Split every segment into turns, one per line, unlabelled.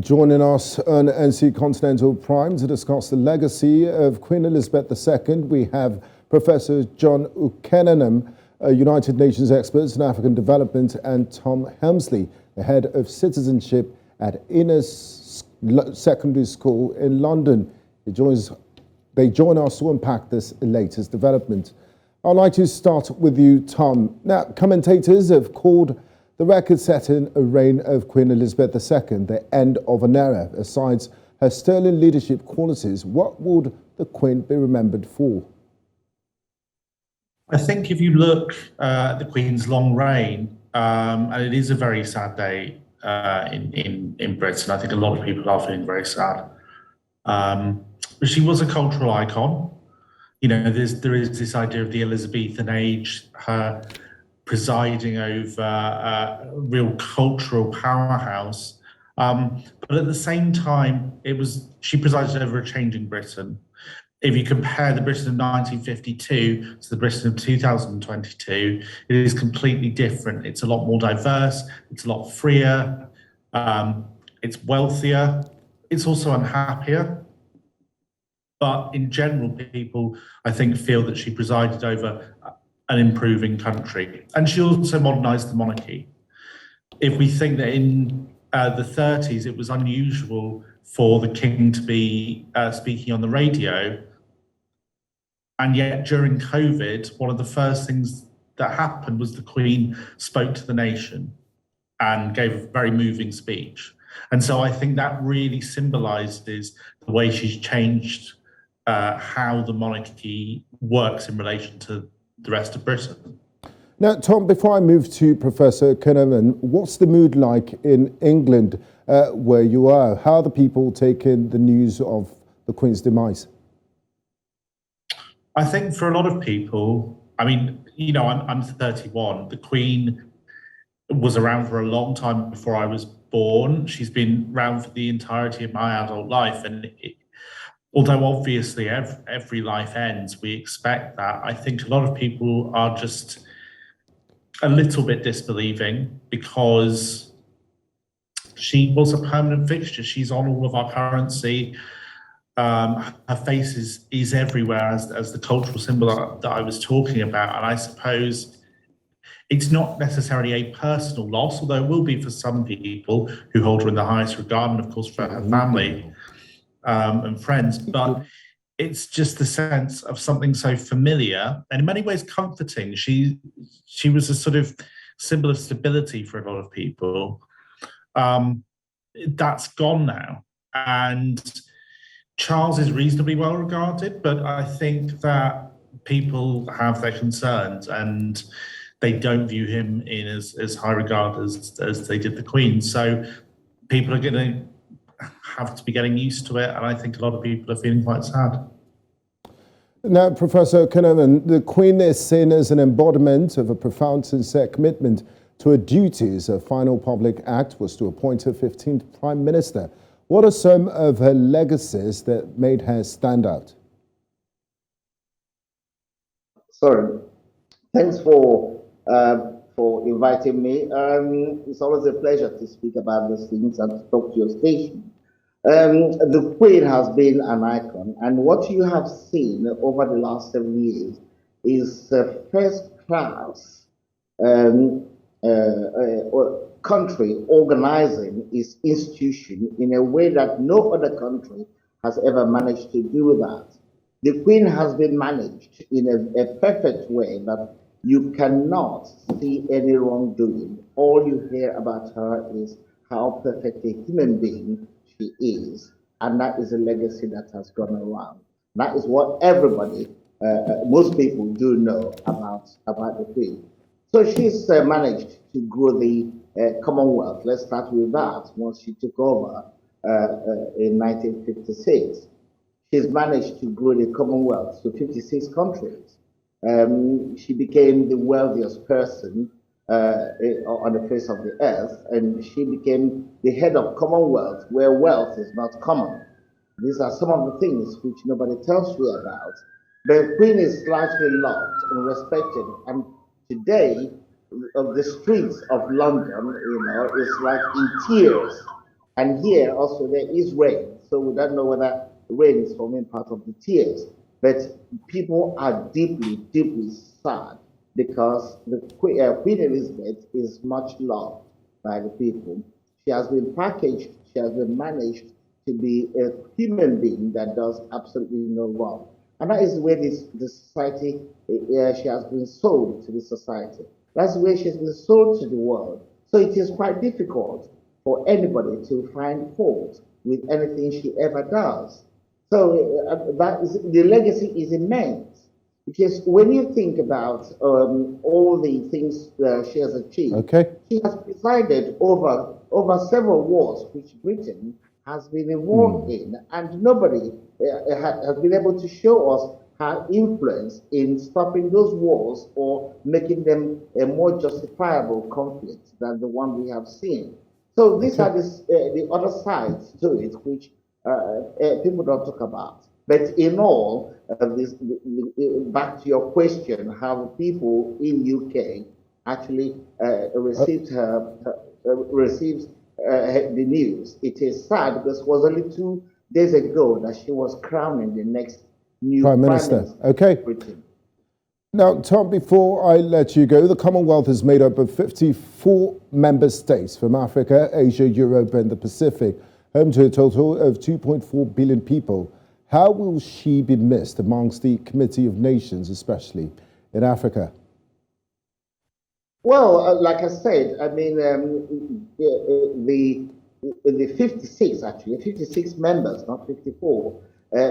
Joining us on NC Continental Prime to discuss the legacy of Queen Elizabeth II, we have Professor John Ukemenam, a United Nations expert in African development, and Tom Hemsley, the head of Citizenship at Innes Secondary School in London. They join us to unpack this latest development. I'd like to start with you, Tom. Now, commentators have called the record-setting reign of Queen Elizabeth II the end of an era. Besides her sterling leadership qualities, what would the Queen be remembered for?
I think if you look at the Queen's long reign, and it is a very sad day in Britain, I think a lot of people are feeling very sad. But she was a cultural icon. You know, there is this idea of the Elizabethan age, her presiding over a real cultural powerhouse. But at the same time, she presided over a changing Britain. If you compare the Britain of 1952 to the Britain of 2022, it is completely different. It's a lot more diverse, it's a lot freer, it's wealthier, it's also unhappier. But in general, people, I think, feel that she presided over an improving country. And she also modernised the monarchy. If we think that in the 30s, it was unusual for the king to be speaking on the radio, and yet during COVID, one of the first things that happened was the Queen spoke to the nation and gave a very moving speech. And so I think that really symbolises the way she's changed how the monarchy works in relation to the rest of Britain.
Now, Tom, before I move to Professor Ukemenam, what's the mood like in England where you are? How are the people taking the news of the Queen's demise?
I think for a lot of people, I mean, you know, I'm 31. The Queen was around for a long time before I was born. She's been around for the entirety of my adult life. And although obviously every life ends, we expect that. I think a lot of people are just a little bit disbelieving because she was a permanent fixture. She's on all of our currency. Her face is everywhere as the cultural symbol that I was talking about. And I suppose it's not necessarily a personal loss, although it will be for some people who hold her in the highest regard, and of course for her family and friends. But it's just the sense of something so familiar and in many ways comforting. She was a sort of symbol of stability for a lot of people. That's gone now. And Charles is reasonably well regarded, but I think that people have their concerns and they don't view him in as high regard as they did the Queen. So people are going to have to be getting used to it, and I think a lot of people are feeling quite sad.
Now, Professor Ukemenam, the Queen is seen as an embodiment of a profound, sincere commitment to her duties. Her final public act was to appoint her 15th Prime Minister. What are some of her legacies that made her stand out?
Sorry, thanks for inviting me. It's always a pleasure to speak about these things and to talk to your station. The Queen has been an icon, and what you have seen over the last 7 years is first-class country organizing its institution in a way that no other country has ever managed to do that. The Queen has been managed in a perfect way that you cannot see any wrongdoing. All you hear about her is how perfect a human being she is, and that is a legacy that has gone around. That is what everybody, most people do know about the Queen. So she's managed to grow the Commonwealth. Let's start with that. Once she took over in 1956, she's managed to grow the Commonwealth to 56 countries. She became the wealthiest person on the face of the earth, and she became the head of Commonwealth, where wealth is not common. These are some of the things which nobody tells you about. The Queen is largely loved and respected, and today, of the streets of London, you know, is like in tears And here also there is rain, so we don't know whether rain is forming part of the tears. But people are deeply, deeply sad because the Queen Elizabeth is much loved by the people. She has been packaged, she has been managed to be a human being that does absolutely no wrong. And that is the way the society, she has been sold to the society. That's the way she's been sold to the world. So it is quite difficult for anybody to find fault with anything she ever does. So the legacy is immense. Because when you think about all the things she has achieved,
Okay.
she has presided over several wars which Britain has been involved in, and nobody has been able to show us her influence in stopping those wars or making them a more justifiable conflict than the one we have seen. So these are the other sides to it, which people don't talk about. But in all, back to your question, how people in UK actually received the news. It is sad because it was only 2 days ago that she was crowning the next new
Prime Minister. Okay.
Britain.
Now, Tom, before I let you go, the Commonwealth is made up of 54 member states from Africa, Asia, Europe, and the Pacific, home to a total of 2.4 billion people. How will she be missed amongst the Committee of Nations, especially in Africa?
Well, like I said, I mean, the 56 members, not 54,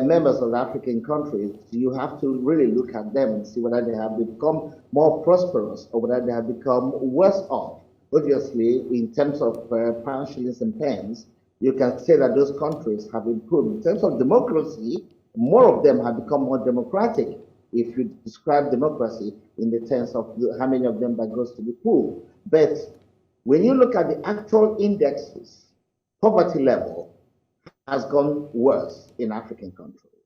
members of the African countries, you have to really look at them and see whether they have become more prosperous or whether they have become worse off. Obviously, in terms of pounds, shillings, and pence, you can say that those countries have improved. In terms of democracy, more of them have become more democratic. If you describe democracy in the terms of how many of them that goes to the pool. But when you look at the actual indexes, poverty level has gone worse in African countries.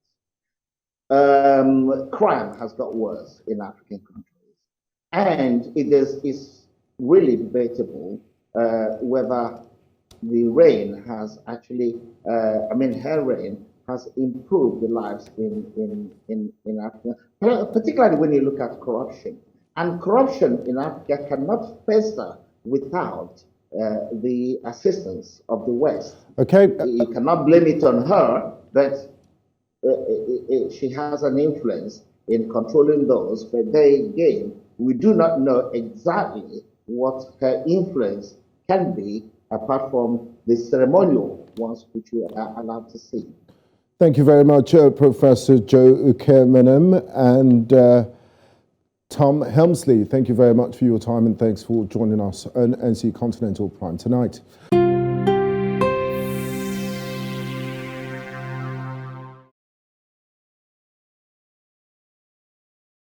Crime has got worse in African countries. And it's really debatable whether the reign has actually, her reign has improved the lives in Africa, particularly when you look at corruption. And corruption in Africa cannot fester without the assistance of the West.
Okay.
You cannot blame it on her, but she has an influence in controlling those. But then again, we do not know exactly what her influence can be, apart from the ceremonial ones which we are allowed to see.
Thank you very much, Professor Joe Ukemenam and Tom Hemsley. Thank you very much for your time and thanks for joining us on NC Continental Prime tonight.